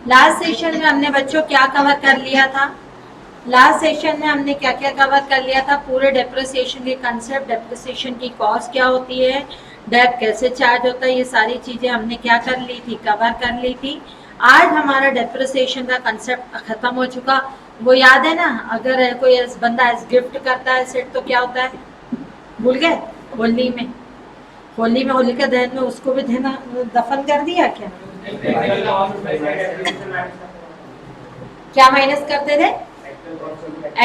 Last session में हमने बच्चों क्या कवर कर लिया था? लास्ट सेशन में हमने क्या क्या कवर कर लिया था? पूरे डेप्रिसिएशन के कंसेप्ट, डेप्रिसिएशन की कॉस्ट क्या होती है, डेप कैसे चार्ज होता है, ये सारी चीजें हमने क्या कर ली थी, कवर कर ली थी। आज हमारा डेप्रिसिएशन का कंसेप्ट खत्म हो चुका। वो याद है ना? अगर कोई बंदा गिफ्ट करता है सेट तो क्या होता है? भूल गए? होली में, होलिका दहन में उसको भी देना, दफन कर दिया क्या? क्या माइनस करते थे?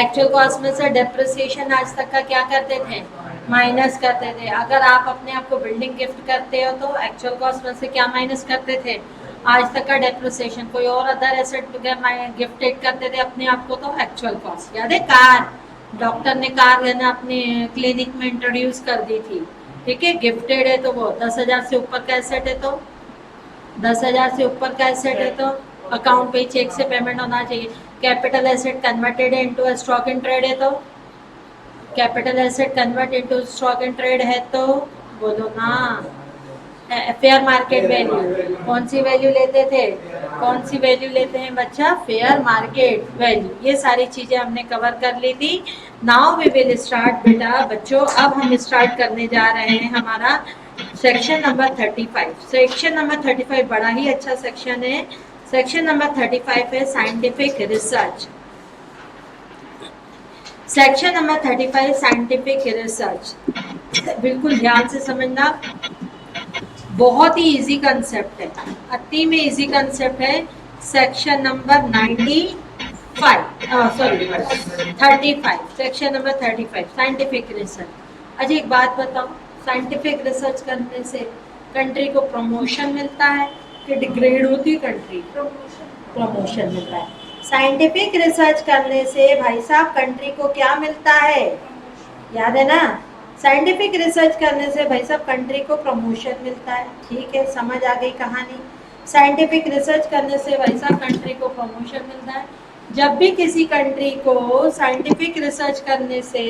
एक्चुअल कॉस्ट में से डेप्रिसिएशन आज तक का क्या करते थे? माइनस करते थे। अगर आप अपने आप को बिल्डिंग गिफ्ट करते हो तो एक्चुअल कॉस्ट में से क्या माइनस करते थे? आज तक का डेप्रिसिएशन। कोई और अदर एसेट गिफ्टेड करते थे अपने आप को तो एक्चुअल कॉस्ट। याद है? कार, डॉक्टर ने कार लेना अपने क्लिनिक में इंट्रोड्यूस कर दी थी, ठीक है? गिफ्टेड है तो वो 10,000 से ऊपर का एसेट है, तो 10,000 से ऊपर का एसेट है तो अकाउंट पे चेक से पेमेंट होना चाहिए। Capital asset converted into stock in trade है तो, capital asset convert into stock in trade है तो बोलो ना। फेयर मार्केट वैल्यू, कौन सी वैल्यू लेते थे? कौन सी वैल्यू लेते हैं बच्चा? Fair market value. ये सारी चीजें हमने कवर कर ली थी। नाउ वी विल स्टार्ट बेटा बच्चों, अब हम स्टार्ट करने जा रहे हैं हमारा सेक्शन नंबर 35। सेक्शन नंबर 35 बड़ा ही अच्छा सेक्शन है। सेक्शन नंबर 35 है scientific research. Section number 35 scientific research. बिल्कुल ध्यान से समझना, बहुत ही इजी कंसेप्ट है, अति में इजी कंसेप्ट है। Section number 35, section number 35 scientific research. अच्छा एक बात बताओ, साइंटिफिक रिसर्च करने से कंट्री को प्रमोशन मिलता है कि डिग्रेड होती है कंट्री? प्रमोशन मिलता है। साइंटिफिक रिसर्च करने से भाई साहब कंट्री को क्या मिलता है? याद है ना? साइंटिफिक रिसर्च करने से भाई साहब कंट्री को प्रमोशन मिलता है। ठीक है, समझ आ गई कहानी? साइंटिफिक रिसर्च करने से भाई साहब कंट्री को प्रमोशन मिलता है। जब भी किसी कंट्री को साइंटिफिक रिसर्च करने से,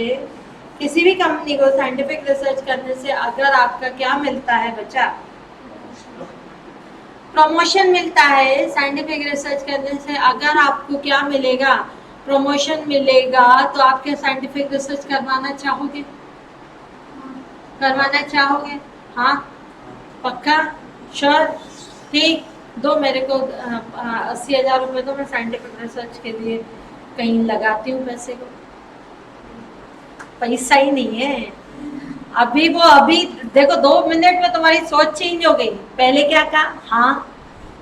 किसी भी कंपनी को साइंटिफिक रिसर्च करने से अगर आपका क्या मिलता है बच्चा? प्रमोशन मिलता है। साइंटिफिक रिसर्च करने से अगर आपको क्या मिलेगा? प्रमोशन मिलेगा। तो आप क्या साइंटिफिक रिसर्च करवाना चाहोगे? करवाना चाहोगे? हाँ, पक्का? श्योर? ठीक, दो मेरे को 80,000 रुपये दो, मैं साइंटिफिक रिसर्च के लिए कहीं लगाती हूँ पैसे को। पैसा ही नहीं है अभी। वो अभी देखो 2 मिनट में तुम्हारी सोच चेंज हो गई। पहले क्या कहा? हाँ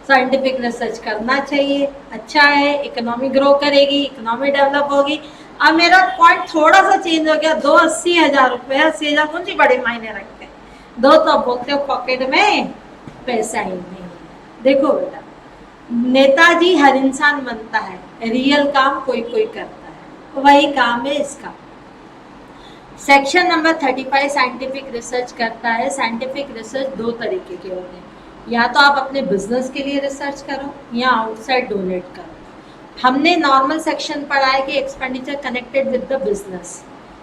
साइंटिफिक रिसर्च करना चाहिए, अच्छा है, इकोनॉमी ग्रो करेगी, इकोनॉमी डेवलप होगी। अब मेरा पॉइंट थोड़ा सा चेंज हो गया। 80,000 रुपये, 80,000 कौन सी बड़े मायने रखते हैं? दो तो बोलते हो पॉकेट में पैसा ही नहीं। देखो बेटा, नेताजी हर इंसान बनता है, रियल काम कोई कोई करता है, वही काम है इसका। सेक्शन नंबर 35 साइंटिफिक रिसर्च करता है। साइंटिफिक रिसर्च दो तरीके के होते हैं, या तो आप अपने बिजनेस के लिए रिसर्च करो या आउटसाइड डोनेट करो। हमने नॉर्मल सेक्शन पढ़ा है कि expenditure connected with the business,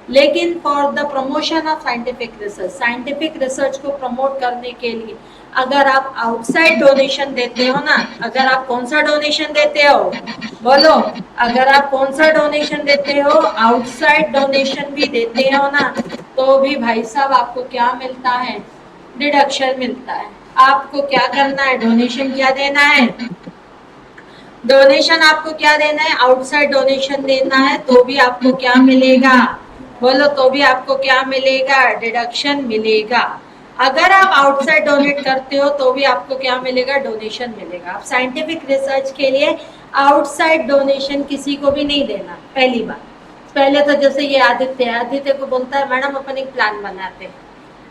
लेकिन for the promotion of scientific research, scientific research को प्रमोट करने के लिए अगर आप आउटसाइड डोनेशन देते हो ना, अगर आप कौन सा डोनेशन देते हो बोलो, अगर आप कौन सा डोनेशन देते हो, आउटसाइड डोनेशन भी देते हो ना, तो भी भाई साहब आपको क्या मिलता है? डिडक्शन मिलता है। आपको क्या करना है? डोनेशन क्या देना है? डोनेशन आपको क्या देना है? आउटसाइड डोनेशन देना है, तो भी आपको क्या मिलेगा? बोलो, तो भी आपको क्या मिलेगा? डिडक्शन मिलेगा। अगर आप आउटसाइड डोनेट करते हो तो भी आपको क्या मिलेगा? डोनेशन मिलेगा। आप साइंटिफिक रिसर्च के लिए आउटसाइड डोनेशन किसी को भी नहीं देना। पहली बात, पहले तो जैसे ये आदित्य को बोलता है मैडम अपन एक प्लान बनाते हैं।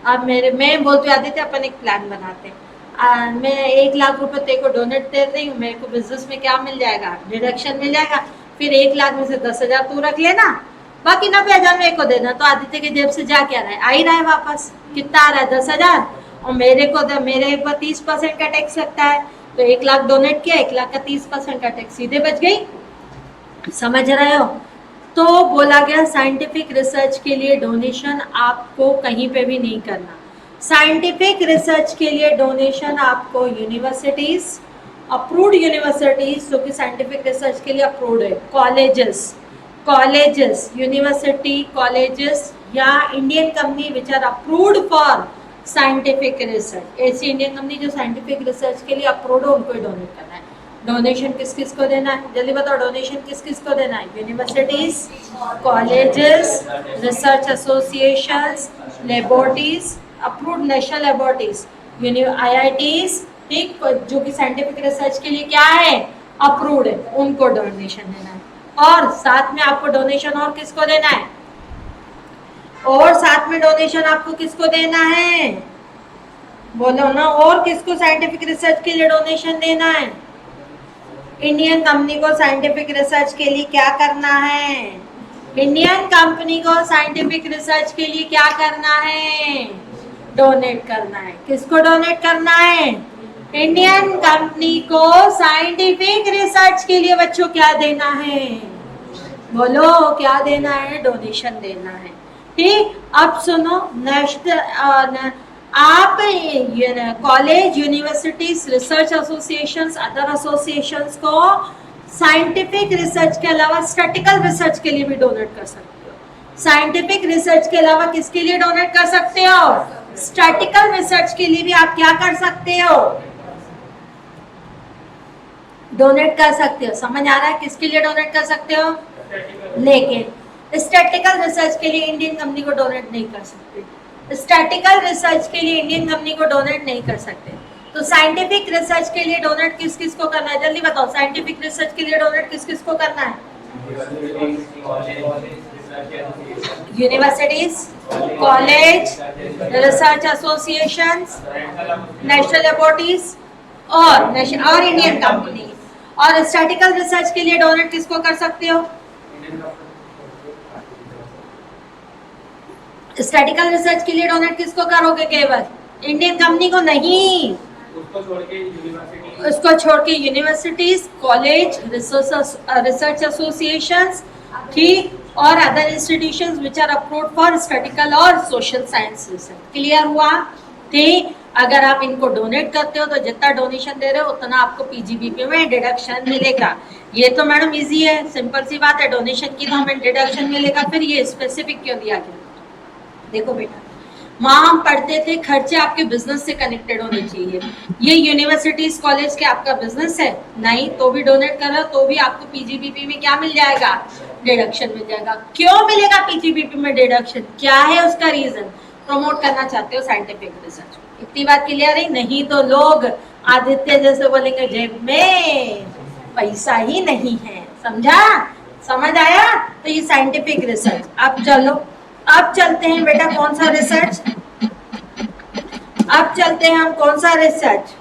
अब मैं बोलती हूँ आदित्य अपन एक प्लान बनाते हैं, मैं 1 लाख रुपए तेरे को डोनेट दे रही हूँ, मेरे को बिजनेस में क्या मिल जाएगा? डिडक्शन मिल जाएगा। फिर 1 लाख में से 10,000 तू रख लेना, बाकी 90,000 मेरे को देना। तो आदित्य के जेब से जा क्या रहा है? आ ही रहा है वापस। कितना आ रहा है? 10,000। और मेरे ऊपर 30% का टैक्स लगता है, तो 1 लाख डोनेट किया, 1 लाख का 30% का टैक्स सीधे बच गई। समझ रहे हो? तो बोला गया साइंटिफिक रिसर्च के लिए डोनेशन आपको कहीं पे भी नहीं करना। साइंटिफिक रिसर्च के लिए डोनेशन आपको यूनिवर्सिटीज अप्रूव्ड यूनिवर्सिटीज जो कि साइंटिफिक रिसर्च के लिए अप्रूव्ड है, कॉलेजेस, यूनिवर्सिटी, कॉलेजेस या Indian company which are approved for scientific research, ऐसी इंडियन कंपनी जो साइंटिफिक रिसर्च के लिए अप्रूव्ड हो उनको ही डोनेट करना है। डोनेशन किस किस को देना है, जल्दी बताओ, डोनेशन किस किस को देना है? Universities, colleges, research associations, laboratories, approved national laboratories, IITs, ठीक, जो कि साइंटिफिक रिसर्च के लिए क्या है, अप्रूव्ड है, उनको डोनेशन देना है। और साथ में आपको डोनेशन और किसको देना है, और साथ में डोनेशन आपको किसको देना है, बोलो ना, और किसको साइंटिफिक रिसर्च के लिए डोनेशन देना है? इंडियन कंपनी को साइंटिफिक रिसर्च के लिए क्या करना है, इंडियन कंपनी को साइंटिफिक रिसर्च के लिए क्या करना है, डोनेट करना है। किसको डोनेट करना है? इंडियन कंपनी को साइंटिफिक रिसर्च के लिए बच्चों क्या देना है, बोलो क्या देना है, डोनेशन देना है। ठीक, अब सुनो, नेशनल आप college, universities, research associations, other associations को साइंटिफिक रिसर्च के अलावा स्टैटिकल रिसर्च के लिए भी डोनेट कर सकते हो। साइंटिफिक रिसर्च के अलावा किसके लिए डोनेट कर सकते हो? स्टैटिकल रिसर्च के लिए भी आप क्या कर सकते हो, डोनेट कर सकते हो। समझ आ रहा है किसके लिए डोनेट कर सकते हो? लेकिन स्टैटिकल रिसर्च के लिए इंडियन कंपनी को डोनेट नहीं कर सकते, स्टैटिकल रिसर्च के लिए इंडियन कंपनी को डोनेट नहीं कर सकते। तो साइंटिफिक रिसर्च के लिए डोनेट किस किस को करना है, जल्दी बताओ, साइंटिफिक रिसर्च के लिए डोनेट किस किस को करना है? Universities, college, research associations, national laboratories और इंडियन कंपनी। और स्टैटिकल रिसर्च के लिए डोनेट किसको कर सकते हो? स्टैटिकल रिसर्च के लिए डोनेट किसको करोगे? केवल इंडियन कंपनी को नहीं, उसको छोड़ के यूनिवर्सिटीज, कॉलेज, रिसर्च एसोसिएशंस, ठीक, और other institutions which are approved for statical और सोशल साइंस रिसर्च। क्लियर हुआ? ठीक, अगर आप इनको डोनेट करते हो तो जितना डोनेशन दे रहे हो उतना आपको पीजीबीपी में डिडक्शन मिलेगा। ये तो मैडम इजी है, सिंपल सी बात है, डोनेशन की तो हमें डिडक्शन मिलेगा। फिर ये स्पेसिफिक क्यों दिया गया? देखो बेटा, वहां हम पढ़ते थे खर्चे आपके बिजनेस से कनेक्टेड होने चाहिए। ये यूनिवर्सिटीज, कॉलेज के आपका बिजनेस है नहीं, तो भी डोनेट कर रहे हो तो भी आपको पीजीबीपी में क्या मिल जाएगा? डिडक्शन मिल जाएगा। क्यों मिलेगा पीजीबीपी में डिडक्शन? क्या है उसका रीजन? प्रमोट करना चाहते हो साइंटिफिक रिसर्च। इतनी बात क्लियर है? नहीं तो लोग आदित्य जैसे बोलेंगे जेब में पैसा ही नहीं है। समझा? समझ आया? तो ये साइंटिफिक रिसर्च। अब चलो, अब चलते हैं बेटा कौन सा रिसर्च, अब चलते हैं हम कौन सा research,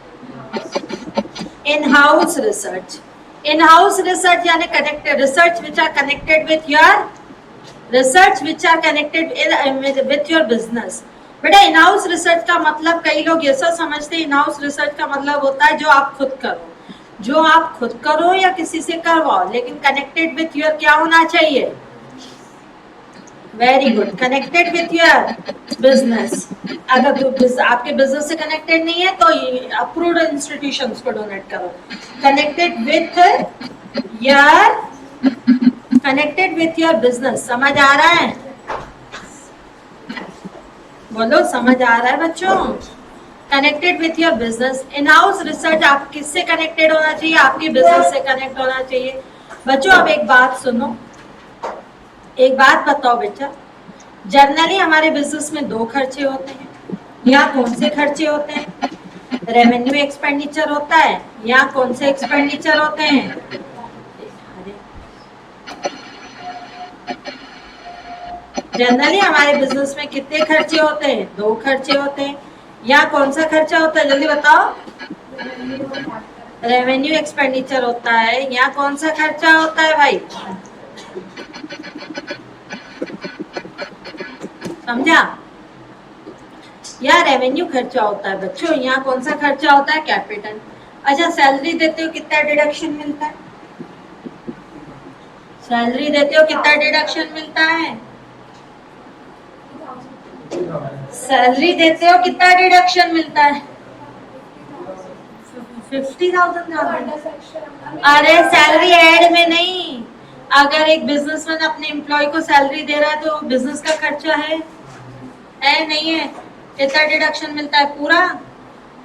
in house research. In house research यानी connected research which are connected with your research which are connected with your business. बेटा इन हाउस रिसर्च का मतलब कई लोग ऐसा समझते हैं, इन हाउस रिसर्च का मतलब होता है जो आप खुद करो, जो आप खुद करो या किसी से करवाओ, लेकिन कनेक्टेड विथ योर क्या होना चाहिए? Very good, connected with your business. अगर आपके बिजनेस से कनेक्टेड नहीं है तो अप्रूव्ड इंस्टीट्यूशंस को डोनेट करो। Connected with your business. समझ आ रहा है? बोलो समझ आ रहा है बच्चों? Connected with your business. In house research आप किससे कनेक्टेड होना चाहिए? आपके बिजनेस से कनेक्ट होना चाहिए। बच्चों अब एक बात सुनो, एक बात बताओ बेटा, जनरली हमारे बिजनेस में दो खर्चे होते हैं। यहाँ कौन से खर्चे होते हैं? रेवेन्यू एक्सपेंडिचर होता है। यहाँ कौन से एक्सपेंडिचर होते हैं? जनरली हमारे बिजनेस में कितने खर्चे होते हैं? दो खर्चे होते हैं। यहाँ कौन सा खर्चा होता है? जल्दी बताओ। रेवेन्यू एक्सपेंडिचर होता है। यहाँ कौन सा खर्चा होता है भाई? समझा? यहाँ रेवेन्यू खर्चा होता है बच्चों। यहाँ कौन सा खर्चा होता है? कैपिटल। अच्छा, सैलरी देते हो कितना डिडक्शन मिलता है? सैलरी देते हो कितना डिडक्शन मिलता है? सैलरी देते हो कितना डिडक्शन मिलता है? 50,000। अरे सैलरी ऐड में नहीं, अगर एक बिजनेसमैन अपने एम्प्लॉय को सैलरी दे रहा है तो बिजनेस का खर्चा है नहीं है? कितना डिडक्शन मिलता है पूरा?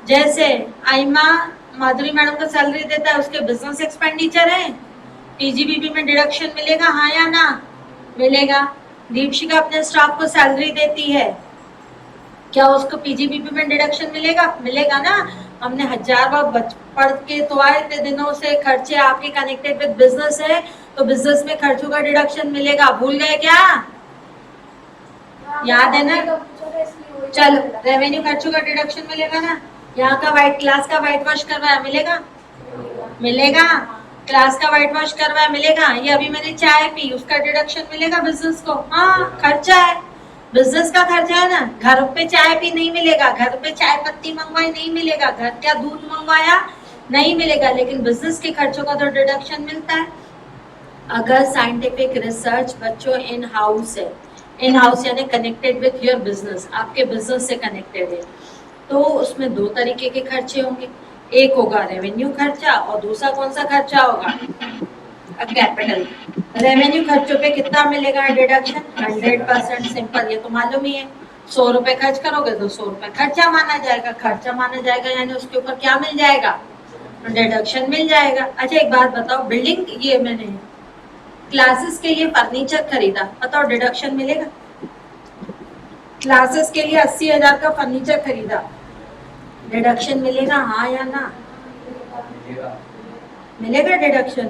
जैसे आइमा माधुरी मैडम को सैलरी देता है, उसके बिजनेस एक्सपेंडिचर है, पीजीबीपी में डिडक्शन मिलेगा, हाँ या ना? मिलेगा। दीपशिका अपने स्टाफ को सैलरी देती है, क्या उसको पीजीबीपी में डिडक्शन मिलेगा? मिलेगा ना। हमने 1000 बार पढ़ के तो आए थे दिनों से, खर्चे आपके कनेक्टेड विद बिजनेस है तो बिजनेस में खर्चों का डिडक्शन मिलेगा। भूल गए क्या? याद है ना? चलो, रेवेन्यू खर्चों का डिडक्शन मिलेगा ना। यहाँ का व्हाइट क्लास का व्हाइट वॉश करवाया, मिलेगा? मिलेगा। क्लास का व्हाइट वॉश करवाया, मिलेगा? ये अभी मैंने चाय पी, उसका डिडक्शन मिलेगा बिजनेस को। हाँ, खर्चा है, बिजनेस का खर्चा है ना। घर पे चाय पी नहीं मिलेगा, घर पे चाय पत्ती मंगवाई नहीं मिलेगा, घर का दूध मंगवाया नहीं मिलेगा, लेकिन बिजनेस के खर्चों का तो डिडक्शन मिलता है। अगर साइंटिफिक रिसर्च बच्चों इन हाउस है, इन हाउस यानी कनेक्टेड विथ योर बिजनेस, आपके बिजनेस से कनेक्टेड है, तो उसमें 2 तरीके के खर्चे होंगे। एक होगा रेवेन्यू खर्चा और दूसरा कौन सा खर्चा होगा? कैपिटल। रेवेन्यू खर्चों पे कितना मिलेगा डिडक्शन? 100%। सिंपल, ये तो मालूम ही है। 100 रुपए खर्च करोगे तो 100 रुपए खर्चा माना जाएगा। खर्चा माना जाएगा यानी उसके ऊपर क्या मिल जाएगा? डिडक्शन मिल जाएगा। अच्छा एक बात बताओ, बिल्डिंग ये मैंने क्लासेस के लिए फर्नीचर खरीदा, बताओ डिडक्शन मिलेगा? क्लासेस के लिए 80,000 का फर्नीचर खरीदा, डिडक्शन मिलेगा हाँ या ना? मिलेगा डिडक्शन?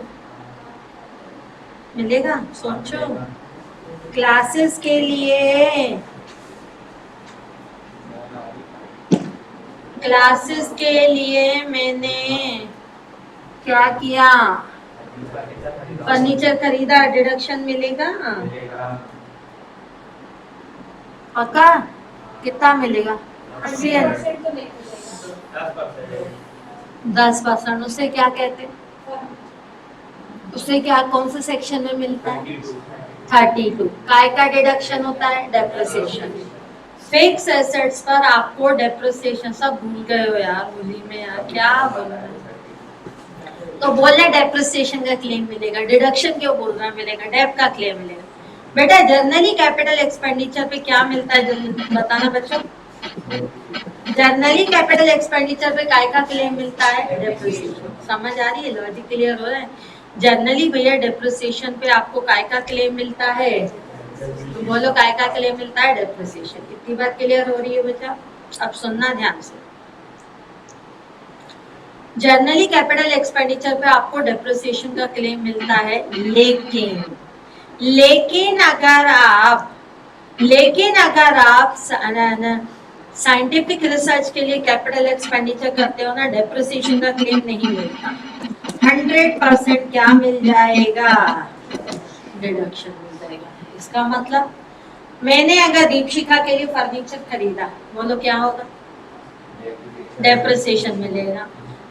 मिलेगा? सोचो। क्लासेस के लिए, क्लासेस के लिए मैंने क्या किया? फर्नीचर खरीदा, डिडक्शन मिलेगा? पक्का? कितना मिलेगा? 10%। उसे क्या कहते हैं? उसे क्या, कौन से सेक्शन में मिलता है? 32। काय का डिडक्शन होता है? डेप्रिसिएशन। फिक्स एसेट्स पर आपको डेप्रिसिएशन, सब भूल गए हो यार होली में, यार क्या बोलना। तो बोलना डेप्रिसिएशन का क्लेम मिलेगा, डिडक्शन क्यों बोल रहा मिलेगा? डेप का क्लेम मिलेगा। बेटा जर्नली कैपिटल एक्सपेंडिचर पे क्या मिलता है जल्दी बताना बच्चों। जर्नली कैपिटल एक्सपेंडिचर पे काय का क्लेम मिलता है? डेप्रिसिएशन। समझ आ रही है? लॉजिक क्लियर हो रहा है? जर्नली भैया डेप्रिसिएशन पे आपको काय का क्लेम मिलता है? तो बोलो काय का क्लेम मिलता है? डेप्रिसिएशन। इतनी बात क्लियर हो रही है बच्चा? अब सुनना ध्यान से। जर्नली कैपिटल एक्सपेंडिचर पे आपको डेप्रिसिएशन का क्लेम मिलता है, लेकिन अगर आप साइंटिफिक रिसर्च के लिए कैपिटल एक्सपेंडिचर करते हो ना, डेप्रिसिएशन का क्लेम नहीं मिलता। 100% क्या मिल जाएगा? डिडक्शन मिल जाएगा। इसका मतलब मैंने अगर दीपशिखा के लिए फर्नीचर खरीदा, बोलो क्या होगा? डेप्रिसिएशन मिलेगा।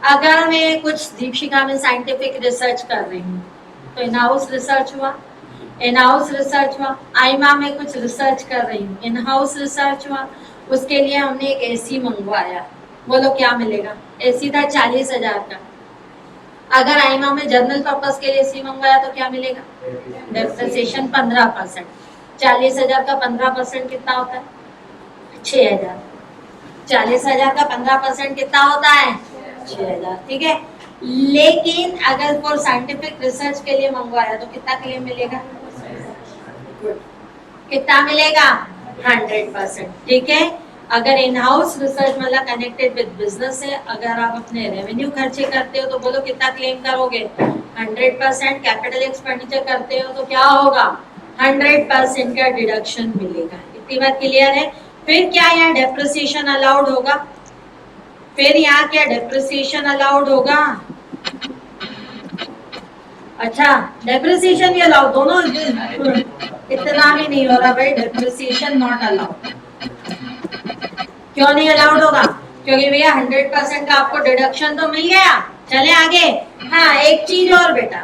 अगर मैं कुछ दीपशिखा में साइंटिफिक रिसर्च कर रही हूँ तो इन हाउस रिसर्च हुआ, इन हाउस रिसर्च हुआ। आइमा में कुछ रिसर्च कर रही हूँ, इन हाउस रिसर्च हुआ। उसके लिए हमने एक एसी मंगवाया, बोलो क्या मिलेगा? एसी था 40,000 का। अगर आइमा में जर्नल पर्पस के लिए एसी मंगवाया तो क्या मिलेगा? डेप्रिसिएशन 15%। 40,000 का 15% कितना होता है? 6,000। 40,000 का 15% कितना होता है? 6,000। ठीक है। लेकिन अगर फॉर साइंटिफिक रिसर्च के लिए मंगवाया तो कितना क्लेम मिलेगा? कितना मिलेगा? 100%। ठीक है। अगर इन हाउस रिसर्च मतलब कनेक्टेड विद बिजनेस है, अगर आप अपने रेवेन्यू खर्चे करते हो तो बोलो कितना क्लेम करोगे? 100%। कैपिटल एक्सपेंडिचर करते हो तो क्या होगा? 100% का डिडक्शन मिलेगा। इतनी बात क्लियर है? फिर क्या यहाँ डेप्रिसिएशन अलाउड होगा? फिर यहाँ क्या डेप्रिसिएशन अलाउड होगा? अच्छा, डेप्रिसिएशन भी अलाउड, दोनों इतना भी नहीं हो रहा भाई। Depreciation not allowed. क्यों नहीं अलाउड होगा? क्योंकि भैया 100% का आपको डिडक्शन तो मिल गया। चले आगे। हाँ एक चीज और बेटा,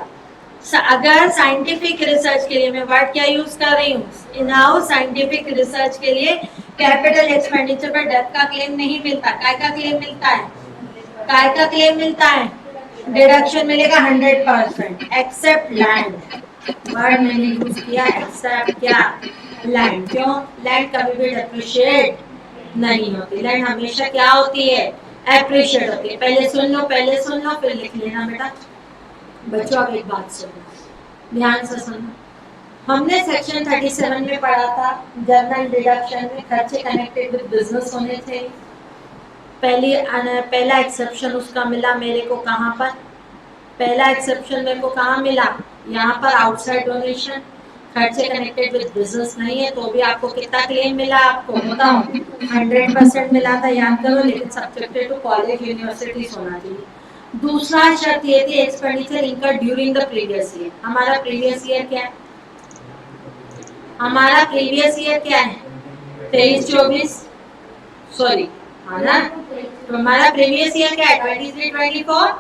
अगर साइंटिफिक रिसर्च के लिए, मैं वर्ड क्या यूज कर रही हूँ? इन हाउस साइंटिफिक रिसर्च के लिए कैपिटल एक्सपेंडिचर पर डेप का क्लेम नहीं मिलता, काय का क्लेम मिलता है? काय का क्लेम मिलता है, डिडक्शन मिलेगा 100% एक्सेप्ट लैंड। वर्ड मैंने यूज किया एक्सेप्ट क्या, लैंड। क्यों, लैंड कभी भी डेप्रिशिएट नहीं होती, लैंड हमेशा क्या होती है, एप्रिशिएट होती है। पहले सुन लो, पहले सुन लो, फिर लिख लेना बेटा। बच्चों अब एक बात सुनो, ध्यान से सुनो। हमने सेक्शन 37 में पढ़ा था जर्नल डिडक्शन में खर्चे कनेक्टेड विद बिजनेस होने थे। पहला एक्सेप्शन उसका मिला मेरे को कहाँ पर, पहला एक्सेप्शन मेरे को कहाँ मिला, यहाँ पर आउटसाइड डोनेशन। खर्चे कनेक्टेड विद बिजनेस नहीं है तो भी आपको कितना क्लेम मिला, आपको बताओ 100% मिला था, याद करो। लेकिन सब्जेक्टेड टू कॉलेज यूनिवर्सिटीज होना चाहिए। दूसरा शर्त ये थी expenditure incurred during the previous year. हमारा प्रीवियस ईयर क्या है, हमारा प्रीवियस ईयर क्या है, 23-24, सॉरी, है ना। तो हमारा प्रीवियस ईयर क्या है, 23-24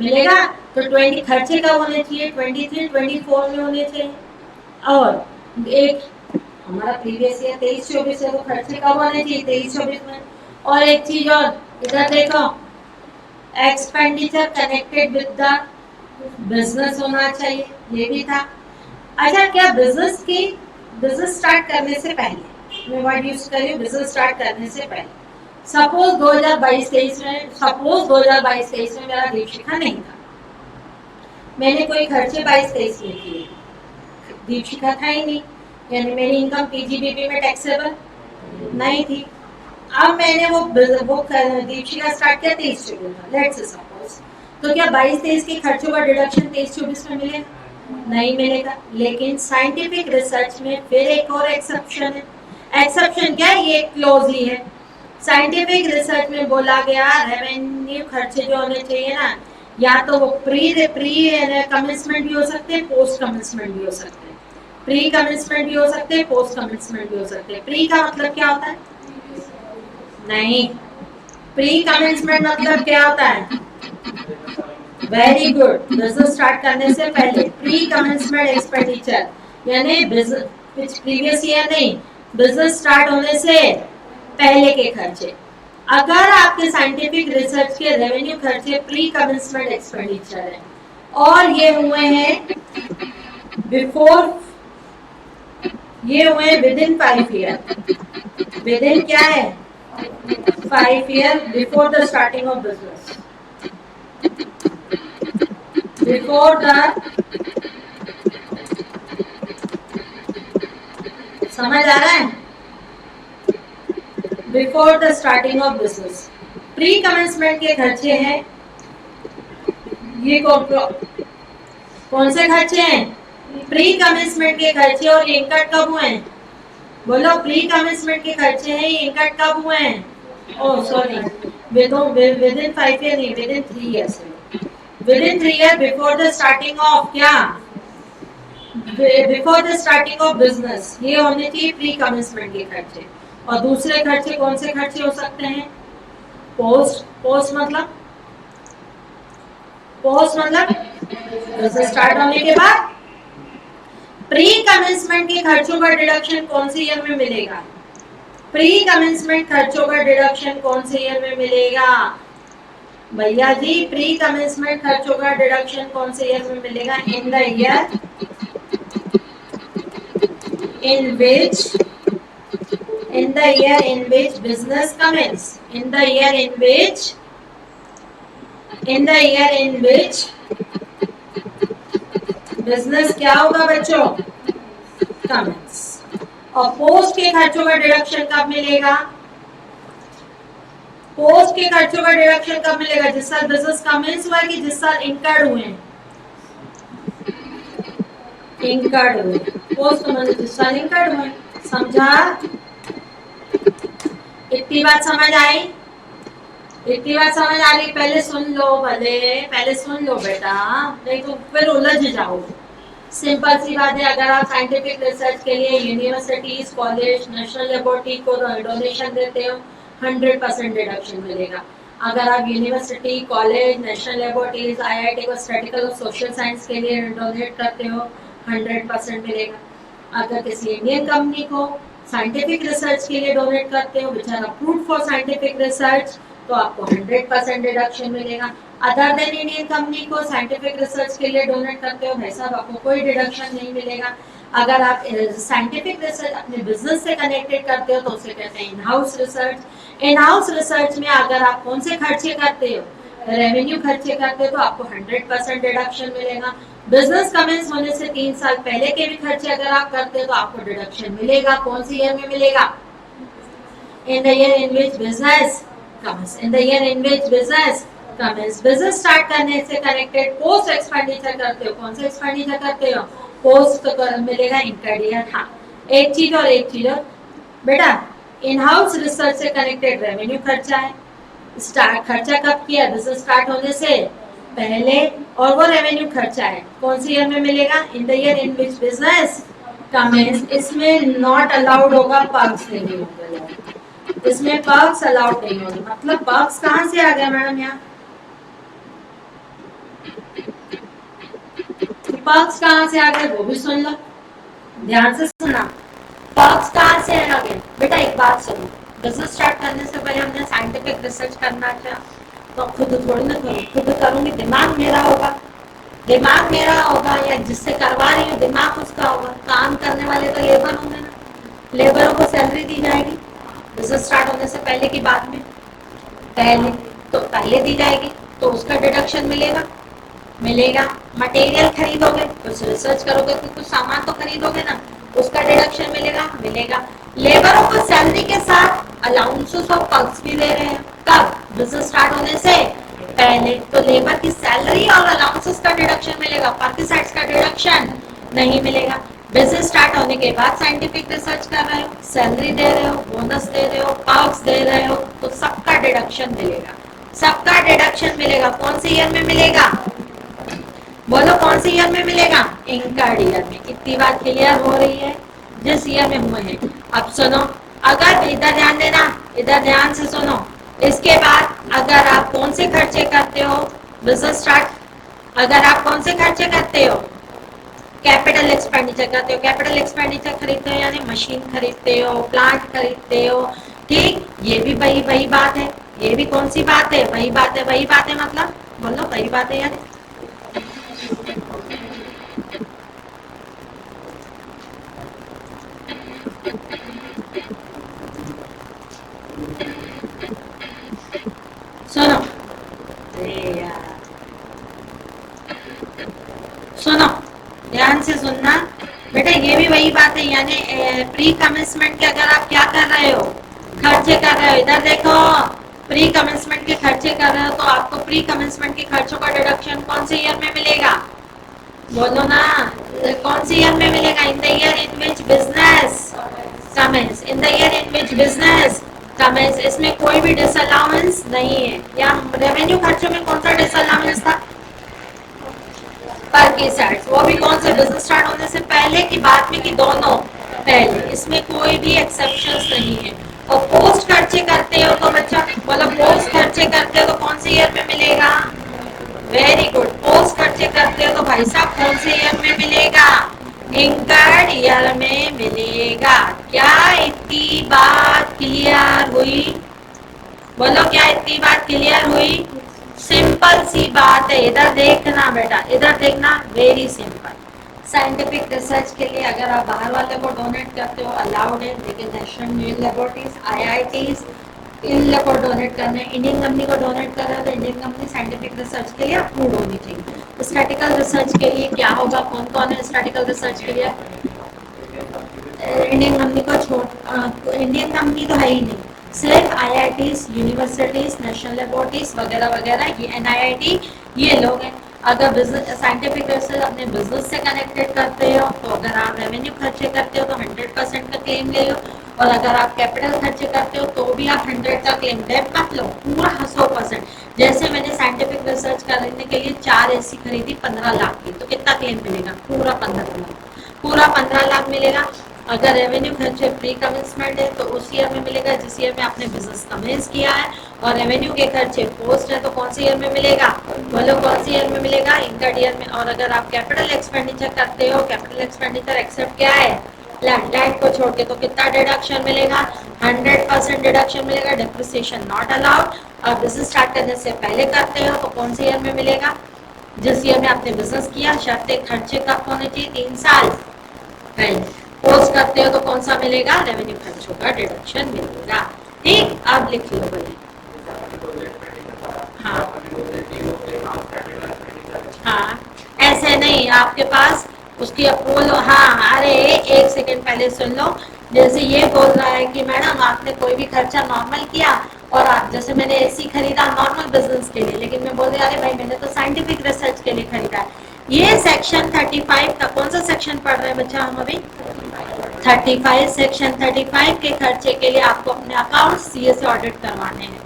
मिलेगा। तो 20 खर्चे कब होने चाहिए, 23-24 में होने चाहिए। और एक हमारा प्रीवियस ईयर 23-24 है तो खर्चे कब होने चाहिए, 23-24 में। और एक चीज और, इधर देखो, expenditure connected with the business होना चाहिए, ये भी था। अच्छा, क्या बिजनेस स्टार्ट करने से पहले, मैं वर्ड यूज कर रही हूँ, बिजनेस स्टार्ट करने से पहले, सपोज 2022-23 में, सपोज 2022-23 में मेरा दीपशिखा नहीं था, मैंने कोई खर्चे 22-23 में किए, दीपशिखा था ही नहीं, यानी मेरी इनकम पीजीबीपी में टैक्सेबल नहीं थी। अब मैंने वो दीपशिखा स्टार्ट किया 23-24 में, लेट्स सपोज, तो क्या 22-23 के खर्चों का डिडक्शन 23-24 में मिलेगा, नहीं मिलेगा। लेकिन साइंटिफिक रिसर्च में फिर एक और एक्सेप्शन है। एक्सेप्शन क्या है, ये क्लोजली है। साइंटिफिक रिसर्च में बोला गया रेवेन्यू खर्चे जो होने चाहिए ना, या तो वो प्री कमिटमेंट भी हो सकते हैं, पोस्ट कमिटमेंट भी हो सकते हैं। प्री कमिटमेंट भी हो सकते हैं, पोस्ट कमिटमेंट भी हो सकते हैं। प्री का मतलब क्या होता है, नहीं, प्री कमिटमेंट मतलब क्या होता है, वेरी गुड, बिजनेस स्टार्ट करने से पहले प्री कमेंसमेंट एक्सपेंडिचर, यानी बिजनेस प्रीवियस ईयर नहीं, बिजनेस स्टार्ट होने से पहले के खर्चे। अगर आपके साइंटिफिक रिसर्च के रेवेन्यू खर्चे प्री कमेंसमेंट एक्सपेंडिचर है और ये हुए हैं बिफोर, ये हुए with in 5 year, with in क्या है 5 year before the starting of business, before the, समझ आ रहा है, before the starting of business. Pre commencement के खर्चे हैं, ये कौन से खर्चे हैं, प्री कमेंसमेंट के खर्चे। और इनकट कब हुए हैं, बोलो, प्री कमेंसमेंट के खर्चे हैं, इनकट कब हुए हैं, oh sorry, within 5 year नहीं, within 3 years, within 3 year before the starting of क्या, before the starting of business, ये होने चाहिए प्री कमेंसमेंट के खर्चे। और दूसरे खर्चे कौन से खर्चे हो सकते हैं, पोस्ट, पोस्ट मतलब, पोस्ट मतलब बिजनेस स्टार्ट होने के बाद। प्री कमेंसमेंट के खर्चों का डिडक्शन कौन से ईयर में मिलेगा, प्री कमेंसमेंट खर्चों का डिडक्शन कौन से ईयर में मिलेगा, भैया जी प्री कमेंसमेंट खर्चों का डिडक्शन कौन से ईयर में मिलेगा, in the year in which, in the year in which business commence, in the year in which, in the year in which business क्या होगा बच्चों, commence। और पोस्ट के खर्चों का डिडक्शन कब मिलेगा, पोस्ट के खर्चों का डिडक्शन कब मिलेगा, जिस साल बिजनेस कमेंस हुआ है कि जिस साल इनकर्ड हुए हैं, इनकर्ड हुए, पोस्ट मतलब जिस साल इनकर्ड हुए, समझा, इतनी बात समझ आई, इतनी बात समझ आ रही, पहले सुन लो, भले पहले सुन लो बेटा, नहीं तो फिर उलझ जाओगे। सिंपल सी बात है, अगर आप साइंटिफिक रिसर्च के लिए यूनिवर्सिटीज, कॉलेज, नेशनल लेबोरेटरी को डोनेशन देते हो 100% डिडक्शन मिलेगा। अगर आप university, college, national laboratories, IIT को स्टैटिकल और सोशल साइंस के लिए डोनेट करते हो 100% मिलेगा। अगर किसी इंडियन कंपनी को साइंटिफिक रिसर्च के लिए डोनेट करते हो which are approved for scientific research, तो आपको 100% डिडक्शन मिलेगा। अदर देन इंडियन कंपनी को साइंटिफिक रिसर्च के लिए डोनेट करते हो, भाई साहब आपको कोई डिडक्शन नहीं मिलेगा। अगर आप साइंटिफिक रिसर्च अपने बिजनेस से कनेक्टेड करते हो तो उसे कहते हैं इन house research. In house research में अगर आप कौन से खर्चे करते हो, रेवेन्यू खर्चे करते हो, तो आपको 100% डिडक्शन मिलेगा। बिजनेस कमेंस होने से 3 साल पहले के भी खर्चे अगर आप करते हो तो आपको डिडक्शन मिलेगा। कौन सी ईयर में मिलेगा? In the year in which business commence. In the year in which business commence. Business start करने से कनेक्टेड पोस्ट एक्सपेंडिचर करते हो, कौन से एक्सपेंडिचर करते हो? पोस्ट मिलेगा इनकर्ड ईयर। हाँ, एक चीज और बेटा, इन हाउस रिसर्च से कनेक्टेड रेवेन्यू खर्चा है। स्टार्ट खर्चा कब किया? बिजनेस स्टार्ट होने से पहले, और वो रेवेन्यू खर्चा है कौन सी ईयर में मिलेगा? In the year in which business commence. इसमें नॉट अलाउड होगा, पर्क्स नहीं होगा, इसमें पर्क्स अलाउड नहीं होगी। मतलब पर्क्स कहां से आ गया मैडम? यहाँ पर्क्स कहां से आ गए वो भी सुन लो, ध्यान से सुना। पर्क्स कहां से आ गए बेटा? एक बात सुनो, बिजनेस स्टार्ट करने से पहले हमने साइंटिफिक रिसर्च करना था, तो खुद थोड़ी ना करूँ, खुद करूंगी, दिमाग मेरा होगा, दिमाग मेरा होगा, या जिससे करवा रही हूँ दिमाग उसका होगा। काम करने वाले तो लेबर होंगे ना, लेबरों को सैलरी दी जाएगी बिजनेस स्टार्ट होने से पहले की बात में, पहले तो पहले दी जाएगी, तो उसका डिडक्शन मिलेगा। मिलेगा। मटेरियल खरीदोगे, कुछ रिसर्च करोगे तो कुछ सामान तो खरीदोगे ना, उसका डिडक्शन मिलेगा। मिलेगा। लेबरों को सैलरी के साथ अलाउंसेस और पर्क्स भी दे रहे हैं, कब? बिजनेस स्टार्ट होने से पहले। तो लेबर की सैलरी और अलाउंसेस का डिडक्शन मिलेगा, पर्क्साइड्स का डिडक्शन नहीं मिलेगा। बिजनेस स्टार्ट होने के बाद साइंटिफिक रिसर्च कर रहे हो, सैलरी दे रहे हो, बोनस दे रहे हो, पर्क्स दे रहे हो, तो सबका डिडक्शन मिलेगा। सबका डिडक्शन मिलेगा। कौन सी ईयर में मिलेगा? बोलो कौन सी ईयर में मिलेगा? इंकर्ड ईयर में। कितनी बात क्लियर हो रही है? जिस ईयर में हुए हैं। अब सुनो, अगर इधर ध्यान देना, इधर ध्यान से सुनो। इसके बाद अगर आप कौन से खर्चे करते हो बिजनेस स्टार्ट, अगर आप कौन से खर्चे करते हो? कैपिटल एक्सपेंडिचर करते हो। कैपिटल एक्सपेंडिचर खरीदते हो यानी मशीन खरीदते हो, प्लांट खरीदते हो, ठीक। ये भी वही बात है, ये भी कौन सी बात है? वही बात है। वही बात है मतलब बोलो वही बात है यार। सुनो सुनो, ध्यान से सुनना बेटा, ये भी वही बात है, यानी प्री कमिटमेंट के अगर आप क्या कर रहे हो? खर्चे कर रहे हो। इधर देखो, प्री कमिटमेंट के खर्चे कर रहे हो तो आपको प्री कमिटमेंट के खर्चों का डिडक्शन कौन से ईयर में मिलेगा? बोलो ना, कौन सी ईयर में मिलेगा? In the year in which business commence. In the year in which business commence. इसमें कोई भी डिसअलाउंस नहीं है। या रेवेन्यू खर्चों में कौन सा डिसअलाउंस था? पर्क्साइड्स। वो भी कौन से? बिजनेस स्टार्ट होने से पहले की बात में कि दोनों पहले। इसमें कोई भी एक्सेप्शंस नहीं है। और पोस्ट खर्चे करते हो तो बच्चा बोलो, पोस्ट खर्चे करते हो तो कौन से ईयर में मिलेगा? Very good. पोस्ट खर्चे करते हो तो भाई साहब कौन से ईयर में मिलेगा? इंकर्ड ईयर में मिलेगा। क्या इतनी बात क्लियर हुई? बोलो, क्या इतनी बात क्लियर हुई? सिंपल सी बात है। इधर देखना बेटा, इधर देखना, वेरी सिंपल। साइंटिफिक रिसर्च के लिए अगर आप बाहर वाले को डोनेट करते हो अलाउड है, लेकिन नेशनल लेबोरेटरीज, IITs, इन लोग को डोनेट करना है। इंडियन कंपनी को डोनेट कर रहा है तो इंडियन कंपनी साइंटिफिक रिसर्च के लिए अप्रूव होनी चाहिए। स्टैटिकल रिसर्च के लिए क्या होगा? कौन कौन है स्टैटिकल रिसर्च के लिए? इंडियन कंपनी को छोड़, इंडियन कंपनी तो है ही नहीं, सिर्फ IITs, यूनिवर्सिटीज, नेशनल लेबोरेटरीज वगैरह वगैरह, ये NIIT, ये लोग हैं। अगर बिजनेस साइंटिफिक रिसर्च अपने बिजनेस से कनेक्टेड करते हो तो अगर आप रेवेन्यू खर्चे करते हो तो 100% का क्लेम ले लो, और अगर आप कैपिटल खर्चे करते हो तो भी आप 100 का क्लेम। डेप मत लो, पूरा 100%। जैसे मैंने साइंटिफिक रिसर्च करने के लिए 4 AC खरीदी 15 लाख की, तो कितना क्लेम मिलेगा? पूरा 15 लाख, पूरा 15 लाख मिलेगा। अगर रेवेन्यू खर्चे प्री कमिटमेंट है तो उस ईयर में मिलेगा जिस ईयर में आपने बिजनेस कमेंस किया है, और रेवेन्यू के खर्चे पोस्ट है तो कौन सी ईयर में मिलेगा? बोलो कौन सी ईयर में मिलेगा? इंकर्ड ईयर में। और अगर आप कैपिटल एक्सपेंडिचर करते हो, कैपिटल एक्सपेंडिचर एक्सेप्ट क्या है? लैंड को छोड़ के, तो कितना डिडक्शन मिलेगा? 100% डिडक्शन मिलेगा। Depreciation not allowed. और बिजनेस स्टार्ट करने से पहले करते हो तो कौन से ईयर में मिलेगा? जिस ईयर में आपने बिजनेस किया, शर्तें खर्चे कब होने चाहिए? 3 साल पहले। पोस्ट करते हो तो कौन सा मिलेगा? रेवेन्यू खर्चों का डिडक्शन मिलेगा। ठीक, अब लिख लो भाई। हाँ हाँ, ऐसे नहीं, आपके पास उसकी अप्रूवल। हाँ, अरे एक सेकंड पहले सुन लो। जैसे ये बोल रहा है कि मैडम आपने कोई भी खर्चा नॉर्मल किया, और आप जैसे मैंने एसी खरीदा नॉर्मल बिजनेस के लिए, लेकिन मैं बोल रही अरे भाई मैंने तो साइंटिफिक रिसर्च के लिए खरीदा है। ये सेक्शन 35 का कौन सा सेक्शन पढ़ रहे हैं बच्चा हम अभी? 35। सेक्शन 35 के खर्चे के लिए आपको अपने अकाउंट सीए से ऑडिट करवाने हैं।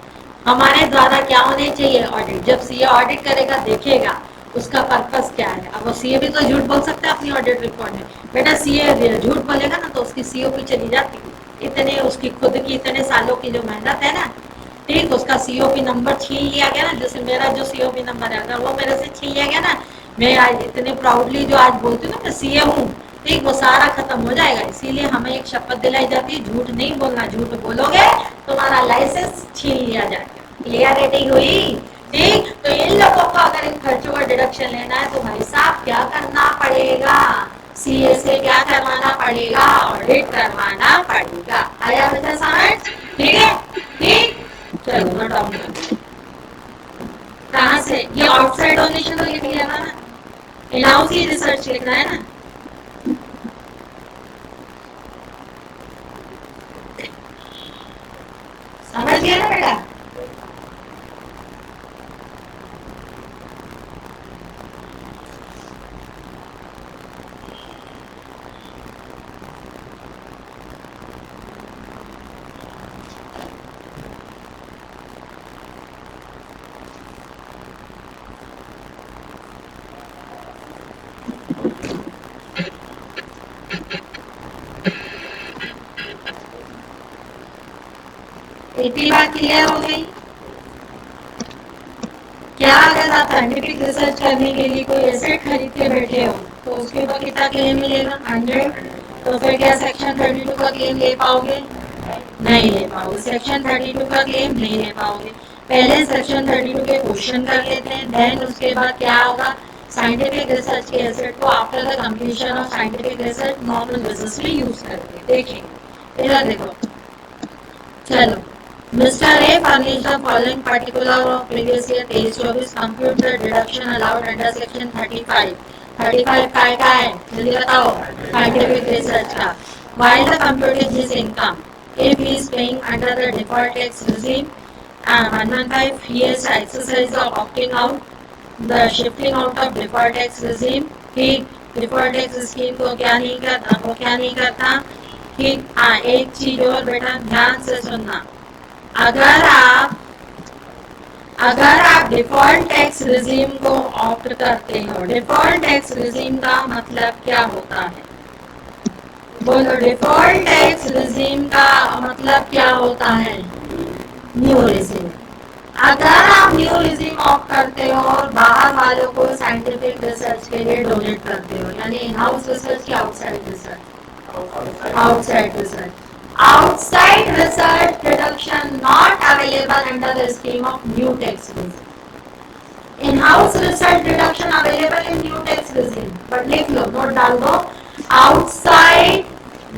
हमारे द्वारा क्या होने चाहिए? ऑडिट। जब सीए ऑडिट करेगा, देखेगा उसका पर्पस क्या है। अब वो सीए भी तो झूठ बोल सकता है अपनी ऑडिट रिपोर्ट में। बेटा सीए झूठ बोलेगा ना तो उसकी सीओपी चली जाती है। इतने उसकी खुद की इतने सालों की जो मेहनत है ना, ठीक, उसका सीओपी नंबर छीन लिया गया ना। जैसे मेरा जो सीओपी नंबर है, अगर वो मेरे से छीन लिया गया ना, मैं आज इतने प्राउडली जो आज बोलती हूँ ना मैं सीए हूँ, ठीक, वो सारा खत्म हो जाएगा। इसीलिए हमें एक शपथ दिलाई जाती है, झूठ नहीं बोलना। झूठ बोलोगे तुम्हारा लाइसेंस छीन लिया जाएगा। क्लियरिटी हुई? ठीक, तो इन लोगों को अगर इन खर्चों का डिडक्शन लेना है तो भाई साहब क्या करना पड़ेगा? सीए से क्या करवाना पड़ेगा? ऑडिट करवाना पड़ेगा। आया बच्चा समझ? ठीक है, ठीक, चलो नोट डाउन कर। कहाँ से? ये आउटसाइड डोनेशन तो लिख लिया था ना, इन हाउस की रिसर्च लिखना है ना। समझ गया ना बेटा? इतनी बात क्लियर हो गई क्या? अगर आप साइंटिफिक रिसर्च करने के लिए कोई एसेट खरीद के बैठे हो तो उसके ऊपर कितना क्लेम मिलेगा? 100। तो फिर क्या सेक्शन 32 का क्लेम ले पाओगे? नहीं ले पाओगे। सेक्शन 32 का क्लेम नहीं ले पाओगे। पहले सेक्शन 32 के क्वेश्चन कर लेते हैं, देन उसके बाद क्या होगा? साइंटिफिक रिसर्च के एसेट को after the completion of scientific research normal business में यूज करते हैं। देखिए इधर देखो, चलो। Mr. A furnished the following particular of previous year 23-24 compute the deduction allowed under section 35. 35 काय का है? जल्दी बताओ। Scientific research का। While the computing his income, if he is paying under the default tax regime, 115 he has exercised of opting out, the shifting out of default tax regime. he default tax scheme को क्या नहीं करता? वो क्या नहीं करता? ठीक, हाँ, एक चीज और बेटा ध्यान से सुनना। अगर आप डिफॉल्ट टैक्स रिजीम को ऑप्ट करते हो, डिफॉल्ट टैक्स रिजीम का मतलब क्या होता है? बोलो, डिफॉल्ट टैक्स रिजीम का मतलब क्या होता है? New regime. अगर आप न्यू रिजीम ऑप्ट करते हो और बाहर वालों को साइंटिफिक रिसर्च के लिए डोनेट करते हो, यानी इन हाउस रिसर्च या outside research? Outside research. Outside research deduction not available under the scheme of new tax regime. In-house research deduction available in new tax regime. But लिख लो, नोट डाल दो। Outside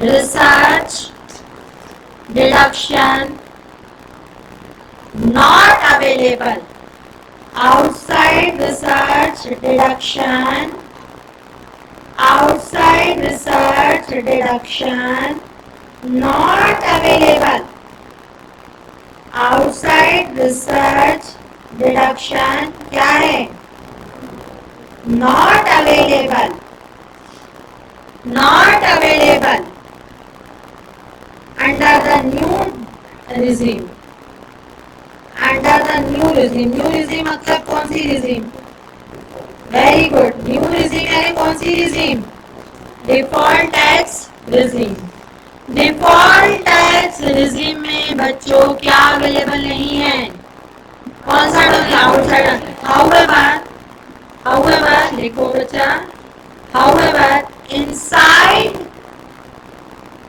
research deduction not available. Outside research deduction. Outside research deduction not available. Outside research deduction क्या है? Not available. Not available under the new regime. Under the new regime. New regime मतलब कौन सी regime? Very good, new regime है। कौन सी रिजीम? Default tax regime. Default tax regime में बच्चों क्या अवेलेबल नहीं है? कौन सा? आउटसाइड। हाउएवर लिखो बच्चा, however inside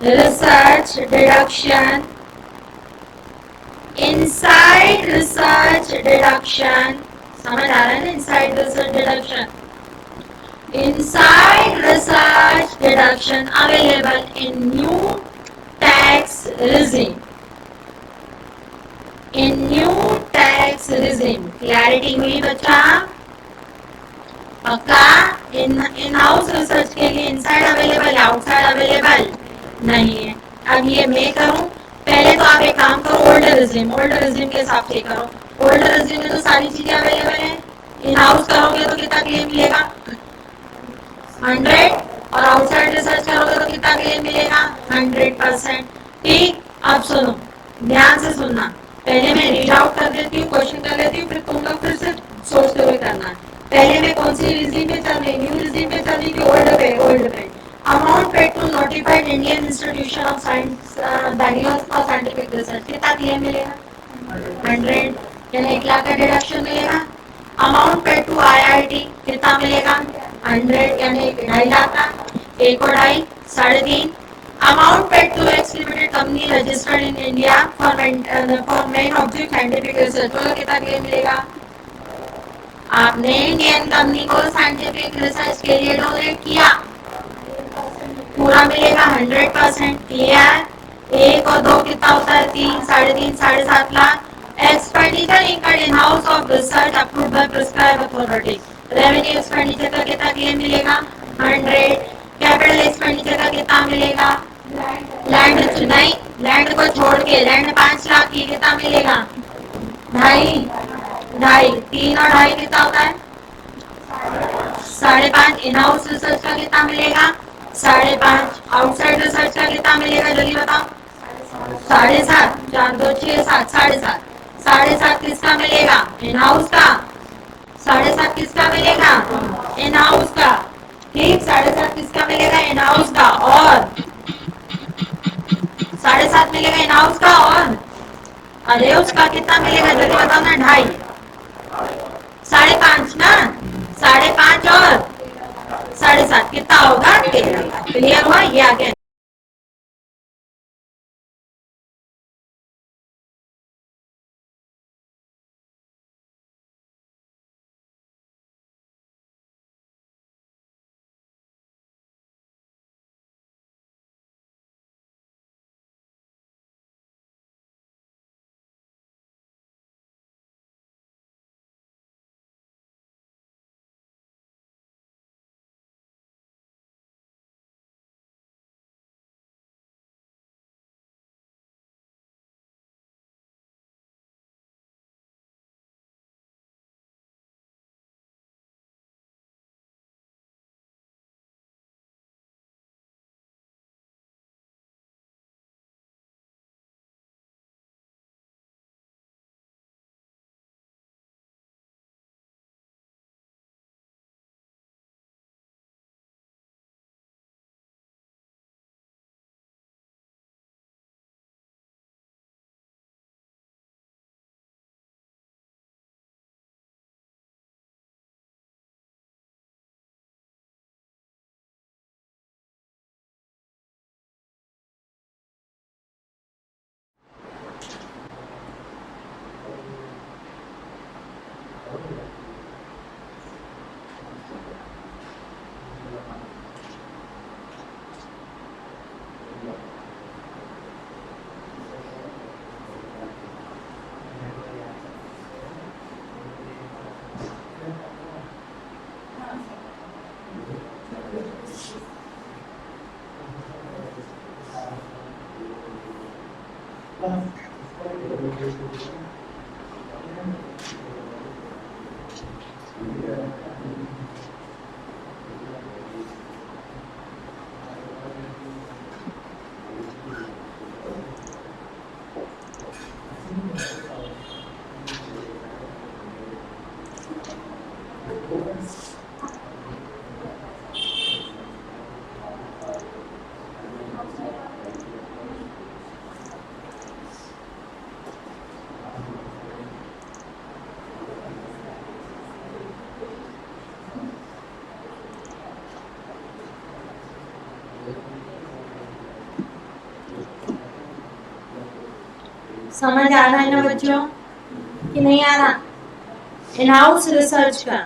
research deduction, inside research deduction, समझ आ रहा है ना? Inside research deduction, inside research deduction available in new tax regime, in new tax regime. Clarity हुई बच्चा? पक्का? इन हाउस रिसर्च के लिए इनसाइड अवेलेबल है, आउटसाइड अवेलेबल नहीं है। अब ये मैं करूं, पहले तो आप एक काम करो, ओल्ड रिजीम के हिसाब से करो। ओल्ड रिजीम में तो सारी चीजें अवेलेबल है। इन हाउस करोगे तो कितना क्लेम मिलेगा? 100। और आउटसाइड रिसर्च करोगे तो कितना क्लेम मिलेगा? 100%। ठीक, अब सुनो, ध्यान से सुनना। पहले मैं रीड आउट कर देती हूँ, क्वेश्चन कर लेती हूँ, फिर तुम लोग फिर से सोचते हुए करना। पहले मैं कौन सी रिजीम में चल रही, न्यू रिजीम में चल रही थी, ओल्ड पे। Amount paid to notified Indian institution of science Bangalore for scientific research, कितना क्लेम मिलेगा? 100, यानी 1 लाख का डिडक्शन मिलेगा। अमाउंट पेड टू आईआईटी कितना मिलेगा? 100, यानी 2.5 लाख का। 1 और 2.5, 3.5। Amount paid to X limited company registered in India for main object scientific research, बोलो कितना क्लेम मिलेगा? आपने इंडियन कंपनी को साइंटिफिक रिसर्च के लिए डोनेट किया, पूरा मिलेगा 100%। क्लियर? 1 और 2 कितना होता है? 3, 3.5, 7.5 lakh. Expenditure incurred in house of research approved by prescribe authority, revenue expenditure का कितना क्लेम मिलेगा? 100। कैपिटल एक्सपेंडिचर का कितना मिलेगा? लैंड नहीं, लैंड को छोड़ के, लैंड 5 लाख की, कितना मिलेगा? 2.5, 3 और 2.5 कितना होता है? 5.5। इन हाउस रिसर्च का कितना मिलेगा? 5.5। आउटसाइड रिसर्च का कितना मिलेगा, जल्दी बताओ? 7.5, 4, 2, 6, 7, 7.5। 7.5 किसका मिलेगा? इन हाउस का। 7.5 किसका मिलेगा? इन हाउस का। ठीक, 7.5 किसका मिलेगा? इन हाउस का। और 7.5 मिलेगा इन हाउस का, और अरे उसका कितना मिलेगा, जल्दी बताओ ना? 2.5, 5.5 ना? 5.5 और 7.5 कितना होगा? 13। क्लियर हुआ? ये आगे समझ आ रहा है ना बच्चों कि नहीं आ रहा? इन हाउस रिसर्च का